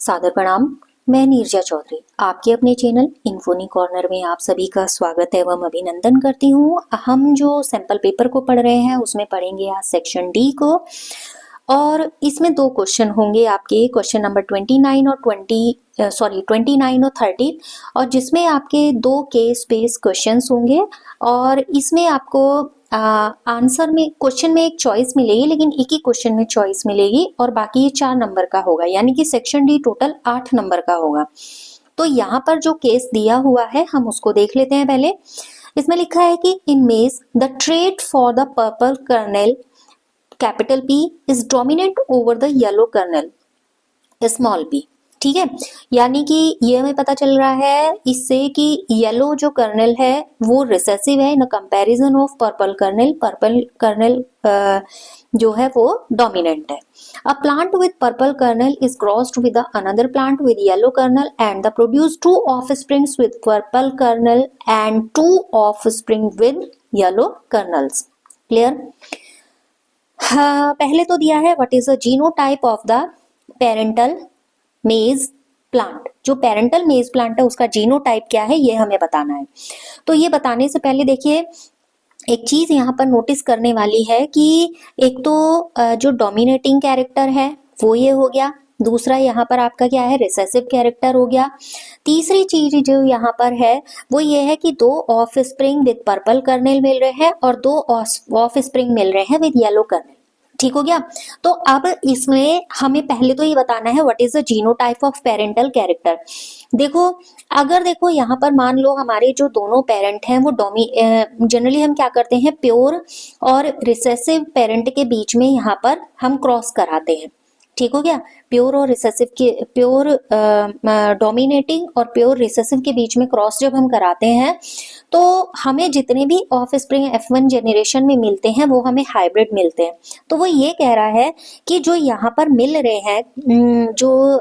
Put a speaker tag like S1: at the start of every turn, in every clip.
S1: सादर प्रणाम। मैं नीरजा चौधरी आपके अपने चैनल इन्फोनी कॉर्नर में आप सभी का स्वागत एवं अभिनंदन करती हूँ। हम जो सैंपल पेपर को पढ़ रहे हैं उसमें पढ़ेंगे आज सेक्शन डी को, और इसमें दो क्वेश्चन होंगे आपके, क्वेश्चन नंबर 29 और 29 और 30, और जिसमें आपके दो केस बेस्ड क्वेश्चंस होंगे। और इसमें आपको आंसर में क्वेश्चन में एक चॉइस मिलेगी, लेकिन एक ही क्वेश्चन में चॉइस मिलेगी और बाकी ये 4 नंबर का होगा, यानी कि सेक्शन डी टोटल 8 नंबर का होगा। तो यहाँ पर जो केस दिया हुआ है हम उसको देख लेते हैं। पहले इसमें लिखा है कि इन मेज the trade for the purple kernel capital P is dominant over the yellow kernel small p। ठीक है, यानी कि ये हमें पता चल रहा है इससे कि येलो जो कर्नेल है वो रिसेसिव है in comparison of purple kernel. Purple kernel जो है वो डोमिनेंट है। A plant with purple kernel is crossed with another plant with yellow kernel and the produce 2 offsprings with purple kernel and 2 offspring with yellow colonel's. Clear? पहले तो दिया है what is the genotype of the parental मेज plant. जो parental मेज plant है उसका genotype क्या है ये हमें बताना है। तो ये बताने से पहले देखिए एक चीज यहाँ पर नोटिस करने वाली है कि एक तो जो डोमिनेटिंग कैरेक्टर है वो ये हो गया, दूसरा यहाँ पर आपका क्या है, रिसेसिव कैरेक्टर हो गया। तीसरी चीज जो यहाँ पर है वो ये है कि 2 offspring with purple kernel मिल रहे हैं और 2 ऑफ स्प्रिंग मिल रहे हैं विद येलो कर्नेल। ठीक हो गया। तो अब इसमें हमें पहले तो ये बताना है what is the genotype of parental character. देखो अगर देखो यहाँ पर मान लो हमारे जो दोनों पेरेंट हैं वो जनरली हम क्या करते हैं, प्योर और रिसेसिव पेरेंट के बीच में यहाँ पर हम क्रॉस कराते हैं। ठीक हो गया, प्योर और रिसेसिव के, प्योर डोमिनेटिंग और प्योर रिसेसिव के बीच में क्रॉस जब हम कराते हैं तो हमें जितने भी ऑफ स्प्रिंग F1 जेनरेशन में मिलते हैं वो हमें हाइब्रिड मिलते हैं। तो वो ये कह रहा है कि जो यहाँ पर मिल रहे हैं, जो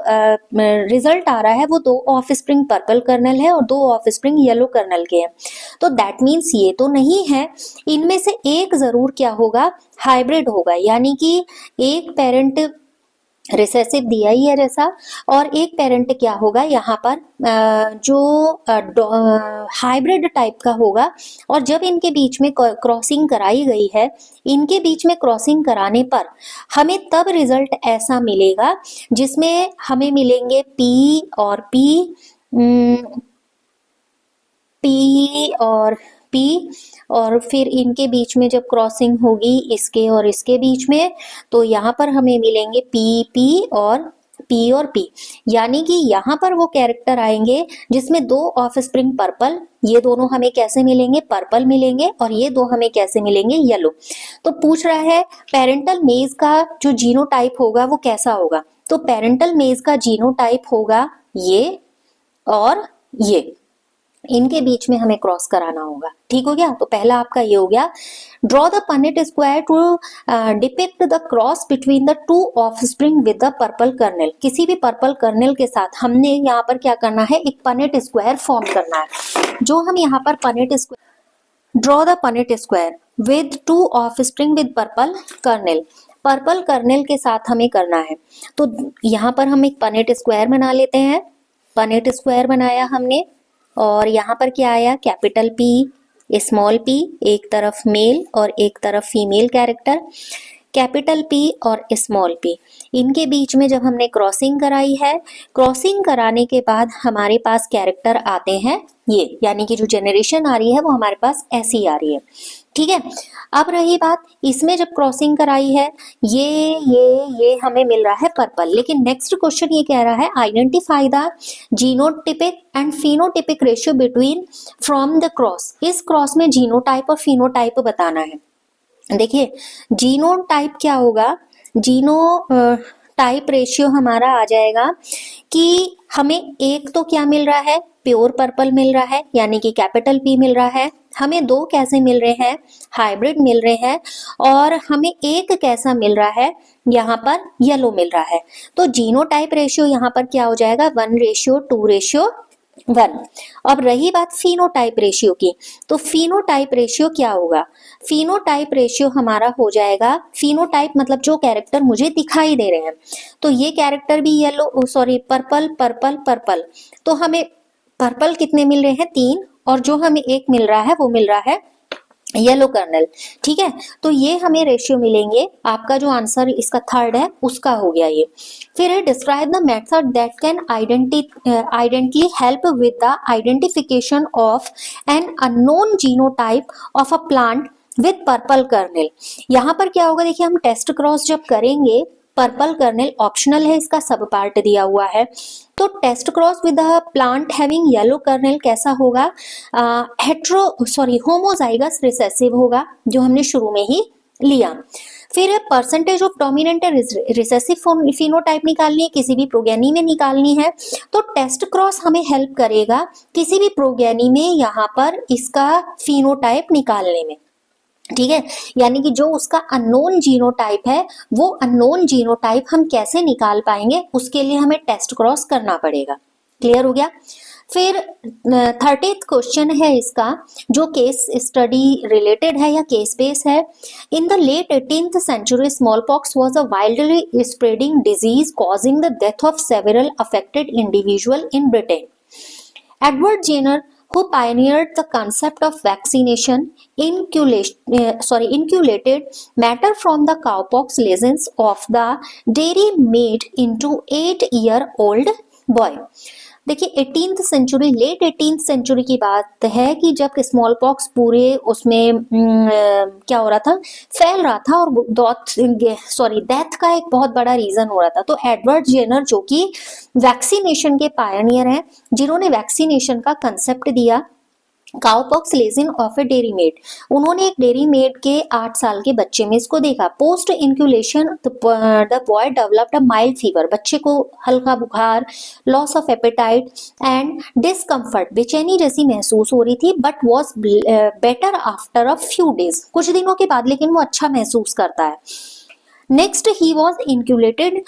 S1: रिजल्ट आ रहा है वो 2 ऑफ स्प्रिंग पर्पल कर्नल है और 2 ऑफ स्प्रिंग येलो कर्नल के हैं। तो दैट मीन्स ये तो नहीं है, इनमें से एक जरूर क्या होगा, हाइब्रिड होगा। यानी कि एक पेरेंट रिसेसिव दिया ही है जैसा, और एक पेरेंट क्या होगा यहाँ पर जो हाइब्रिड टाइप का होगा। और जब इनके बीच में क्रॉसिंग कराई गई है, इनके बीच में क्रॉसिंग कराने पर हमें तब रिजल्ट ऐसा मिलेगा जिसमें हमें मिलेंगे P और P, P और P, और फिर इनके बीच में जब क्रॉसिंग होगी इसके और इसके बीच में तो यहाँ पर हमें मिलेंगे P और P। यानी कि यहाँ पर वो कैरेक्टर आएंगे जिसमें 2 ऑफ स्प्रिंग पर्पल, ये दोनों हमें कैसे मिलेंगे, पर्पल मिलेंगे, और ये 2 हमें कैसे मिलेंगे, येलो। तो पूछ रहा है पेरेंटल मेज का जो जीनोटाइप होगा वो कैसा होगा। तो पेरेंटल मेज का जीनोटाइप होगा ये और ये, इनके बीच में हमें क्रॉस कराना होगा। ठीक हो गया। तो पहला आपका ये हो गया, draw the Punnett square to depict the cross between the 2 offspring with the purple kernel. किसी भी पर्पल कर्नेल के साथ हमने यहाँ पर क्या करना है, एक पनेट स्क्वायर फॉर्म करना है। जो हम यहाँ पर Punnett square, draw the Punnett square with 2 offspring with purple kernel, purple kernel के साथ हमें करना है। तो यहाँ पर हम एक पनेट स्क्वायर बना लेते हैं। पनेट स्क्वायर बनाया हमने और यहाँ पर क्या आया, कैपिटल P स्मॉल p, एक तरफ मेल और एक तरफ फीमेल कैरेक्टर। कैपिटल P और स्मॉल p, इनके बीच में जब हमने क्रॉसिंग कराई है, क्रॉसिंग कराने के बाद हमारे पास कैरेक्टर आते हैं ये, यानी कि जो जेनरेशन आ रही है वो हमारे पास ऐसी आ रही है। ठीक है। अब रही बात, इसमें जब क्रॉसिंग कराई है ये हमें मिल रहा है पर्पल। लेकिन नेक्स्ट क्वेश्चन ये कह रहा है identify the genotypic and phenotypic ratio between from the cross. इस क्रॉस में जीनोटाइप और फिनोटाइप बताना है। देखिए जीनोटाइप क्या होगा, जीनो टाइप रेशियो हमारा आ जाएगा कि हमें एक तो क्या मिल रहा है, प्योर पर्पल मिल रहा है यानी कि कैपिटल P मिल रहा है, हमें 2 कैसे मिल रहे हैं, हाइब्रिड मिल रहे हैं, और हमें एक कैसा मिल रहा है, यहाँ पर येलो मिल रहा है। तो जीनोटाइप रेशियो यहाँ पर क्या हो जाएगा, 1:2:3 1। अब रही बात फिनोटाइप रेशियो की, तो फिनोटाइप रेशियो क्या होगा? फिनोटाइप रेशियो हमारा हो जाएगा, फिनोटाइप मतलब जो कैरेक्टर मुझे दिखाई दे रहे हैं, तो ये कैरेक्टर भी yellow, sorry purple purple purple, तो हमें पर्पल कितने मिल रहे हैं? 3, और जो हमें एक मिल रहा है वो मिल रहा है येलो कर्नल। ठीक है, तो ये हमें रेशियो मिलेंगे। आपका जो आंसर इसका थर्ड है उसका हो गया ये। फिर है describe the method that can identity help with the identification of an unknown genotype of a plant with purple kernel. यहाँ पर क्या होगा, देखिए हम टेस्ट क्रॉस जब करेंगे, पर्पल कर्नेल ऑप्शनल है, इसका सब पार्ट दिया हुआ है, तो test cross with the plant having yellow kernel कैसा होगा? होमोजाइगस रिसेसिव होगा, जो हमने शुरू में ही लिया। फिर है percentage of dominant recessive phenotype निकालनी है, किसी भी प्रोगेनी में निकालनी है, तो टेस्ट क्रॉस हमें हेल्प करेगा किसी भी प्रोगेनी में यहाँ पर इसका फिनोटाइप निकालने में। ठीक है, यानी कि जो उसका अननोन जीनोटाइप है, वो अननोन जीनोटाइप हम कैसे निकाल पाएंगे, उसके लिए हमें टेस्ट क्रॉस करना पड़ेगा। क्लियर हो गया? फिर 30th क्वेश्चन है इसका, जो केस स्टडी रिलेटेड है या केस बेस है। In the late 18th century smallpox was a wildly spreading disease causing the death of several affected individual in Britain. Edward Jenner, who pioneered the concept of vaccination, inoculated matter from the cowpox lesions of the dairy maid into 8-year-old boy. देखिए 18th century, late 18th century की बात है कि जब small pox पूरे उसमें क्या हो रहा था, फैल रहा था, और डेथ का एक बहुत बड़ा रीजन हो रहा था। तो एडवर्ड जेनर जो कि वैक्सीनेशन के पायनियर हैं, जिन्होंने वैक्सीनेशन का कंसेप्ट दिया, cowpox lesion of a dairy maid, उन्होंने एक डेरी मेड के 8 साल के बच्चे में इसको देखा। Post inoculation the boy developed a mild fever, बच्चे को हल्का बुखार, loss of appetite and discomfort, बेचैनी जैसी महसूस हो रही थी, but was better after a few days, कुछ दिनों के बाद लेकिन वो अच्छा महसूस करता है। Next, he was inoculated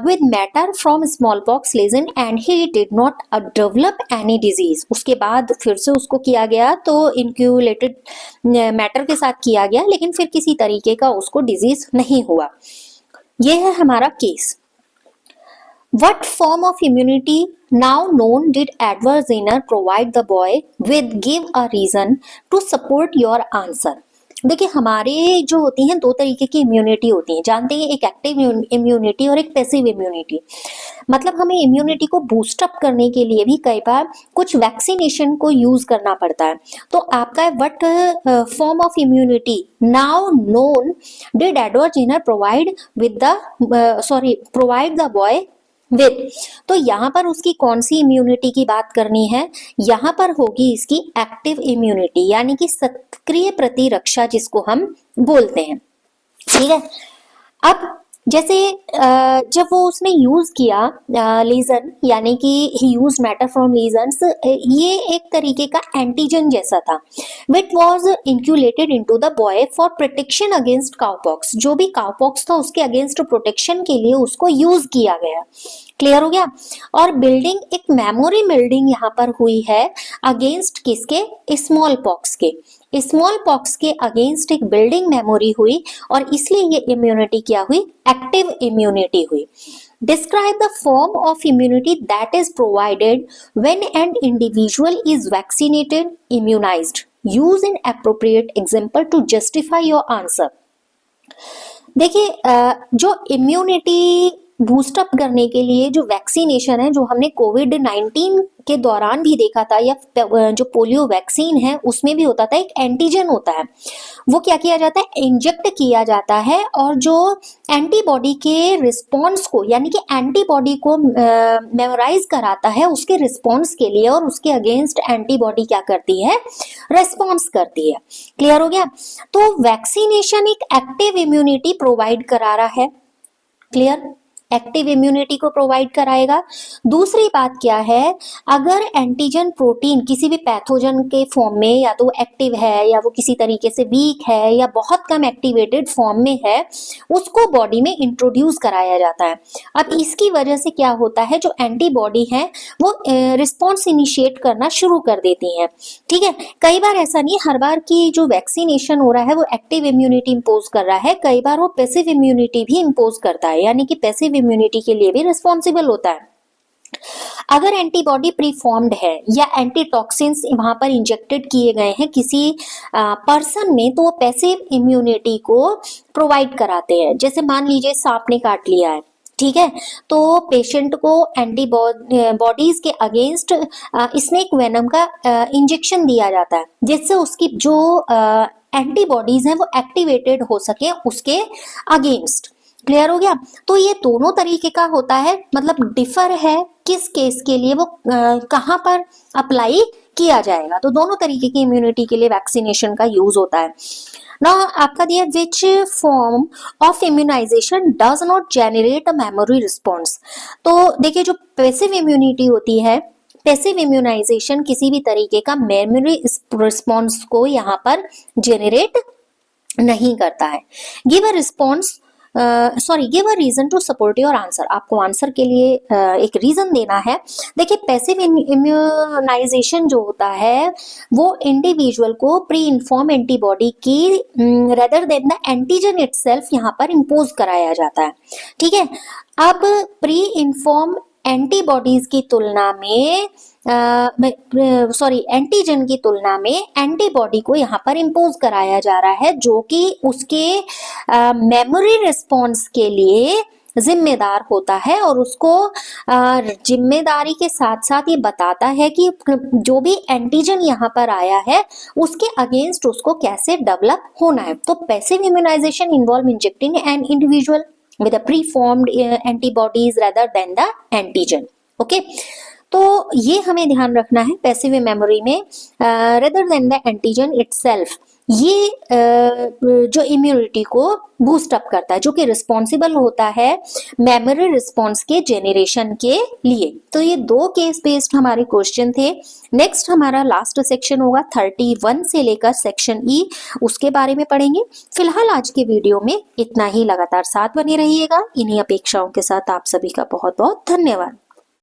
S1: with matter from smallpox lesion and he did not develop any disease. उसके बाद फिर से उसको किया गया, तो inoculated matter के साथ किया गया, लेकिन फिर किसी तरीके का उसको डिजीज नहीं हुआ। ये है हमारा case. What form of immunity now known did Edward Jenner provide the boy with? Give a reason to support your answer. देखिए हमारे जो होती हैं दो तरीके की इम्यूनिटी होती है, जानते हैं, एक एक्टिव इम्यूनिटी और एक पैसिव इम्यूनिटी। मतलब हमें इम्यूनिटी को बूस्टअप करने के लिए भी कई बार कुछ वैक्सीनेशन को यूज करना पड़ता है। तो आपका what form of immunity now known did Edward Jenner provide the boy with, तो यहाँ पर उसकी कौन सी इम्यूनिटी की बात करनी है? यहाँ पर होगी इसकी एक्टिव इम्यूनिटी, यानी कि सक्रिय प्रतिरक्षा जिसको हम बोलते हैं। ठीक है, अब जैसे जब वो उसने यूज किया लीजन, यानी कि he used matter from lesions, ये एक तरीके का एंटीजन जैसा था, which was inoculated into the boy for protection against cowpox, जो भी काउपॉक्स था उसके अगेंस्ट प्रोटेक्शन के लिए उसको यूज किया गया। क्लियर हो गया? और बिल्डिंग, एक मेमोरी बिल्डिंग यहाँ पर हुई है अगेंस्ट किसके? स्मॉल पॉक्स के। स्मॉल पॉक्स के अगेंस्ट एक बिल्डिंग मेमोरी हुई, और इसलिए ये इम्यूनिटी क्या हुई? एक्टिव इम्यूनिटी हुई। Describe the form of immunity that is provided when an individual is vaccinated, immunised. Use an appropriate example to justify your answer. देखिए जो इम्यूनिटी बूस्टअप करने के लिए जो वैक्सीनेशन है, जो हमने कोविड-19 के दौरान भी देखा था, या जो पोलियो वैक्सीन है उसमें भी होता था, एक एंटीजन होता है, वो क्या किया जाता है? इंजेक्ट किया जाता है, और जो एंटीबॉडी के रिस्पॉन्स को, यानी कि एंटीबॉडी को मेमोराइज कराता है उसके रिस्पॉन्स के लिए, और उसके अगेंस्ट एंटीबॉडी क्या करती है? रेस्पॉन्स करती है। क्लियर हो गया? तो वैक्सीनेशन एक एक्टिव इम्यूनिटी प्रोवाइड करा रहा है। क्लियर? एक्टिव इम्यूनिटी को प्रोवाइड कराएगा। दूसरी बात क्या है, अगर एंटीजन प्रोटीन किसी भी पैथोजन के फॉर्म में या तो एक्टिव है या वो किसी तरीके से वीक है या बहुत कम एक्टिवेटेड फॉर्म में है, उसको बॉडी में इंट्रोड्यूस कराया जाता है। अब इसकी वजह से क्या होता है, जो एंटीबॉडी है वो रिस्पॉन्स इनिशिएट करना शुरू कर देती है। ठीक है, कई बार ऐसा नहीं, हर बार की जो वैक्सीनेशन हो रहा है वो एक्टिव इम्यूनिटी इंपोज कर रहा है, कई बार वो पैसिव इम्यूनिटी भी इंपोज करता है, यानी कि पैसिव इम्यूनिटी के लिए भी रिस्पॉन्सिबल होता है। अगर एंटीबॉडी प्रीफॉर्म्ड है या एंटीटॉक्सिन्स वहां पर इंजेक्टेड किए गए हैं किसी पर्सन में, तो वो पैसिव इम्यूनिटी को प्रोवाइड कराते हैं। जैसे मान लीजिए सांप ने काट लिया है, ठीक है, तो पेशेंट को एंटीबॉडीज के अगेंस्ट स्नेक वेनम का इंजेक्शन दिया जाता है, जिससे उसकी जो एंटीबॉडीज हैं वो एक्टिवेटेड हो सके उसके अगेंस्ट। क्लियर हो गया? तो ये दोनों तरीके का होता है, मतलब डिफर है किस केस के लिए वो कहां पर अप्लाई किया जाएगा। तो दोनों तरीके की इम्यूनिटी के लिए वैक्सीनेशन का यूज होता है ना। आपका दिया which form of immunisation does not generate a memory response. तो देखिए, जो पैसिव इम्यूनिटी होती है, पैसिव इम्यूनाइजेशन किसी भी तरीके का मेमोरी रिस्पॉन्स को यहाँ पर जेनरेट नहीं करता है। Give a response give a reason to support your answer. आपको आंसर के लिए एक रीजन देना है। देखिए, पैसिव इम्यूनाइजेशन जो होता है वो इंडिविजुअल को प्री इन्फॉर्म एंटीबॉडी की rather than the antigen itself यहाँ पर इंपोज कराया जाता है। ठीक है, अब प्री इन्फॉर्म एंटीबॉडीज की तुलना में एंटीजन की तुलना में एंटीबॉडी को यहाँ पर इंपोज कराया जा रहा है, जो कि उसके मेमोरी रिस्पॉन्स के लिए जिम्मेदार होता है, और उसको जिम्मेदारी के साथ साथ ये बताता है कि जो भी एंटीजन यहाँ पर आया है उसके अगेंस्ट उसको कैसे डेवलप होना है। तो passive immunisation involve injecting an individual with a preformed antibodies rather than the antigen. Okay, तो ये हमें ध्यान रखना है पैसिव मेमोरी में rather than the antigen itself, ये जो इम्यूनिटी को बूस्ट अप करता है, जो कि रिस्पॉन्सिबल होता है मेमोरी रिस्पॉन्स के जेनरेशन के लिए। तो ये दो केस बेस्ड हमारे क्वेश्चन थे। नेक्स्ट हमारा लास्ट सेक्शन होगा 31 से लेकर सेक्शन ई, उसके बारे में पढ़ेंगे। फिलहाल आज के वीडियो में इतना ही, लगातार साथ बने रहिएगा। इन्हीं अपेक्षाओं के साथ आप सभी का बहुत बहुत धन्यवाद।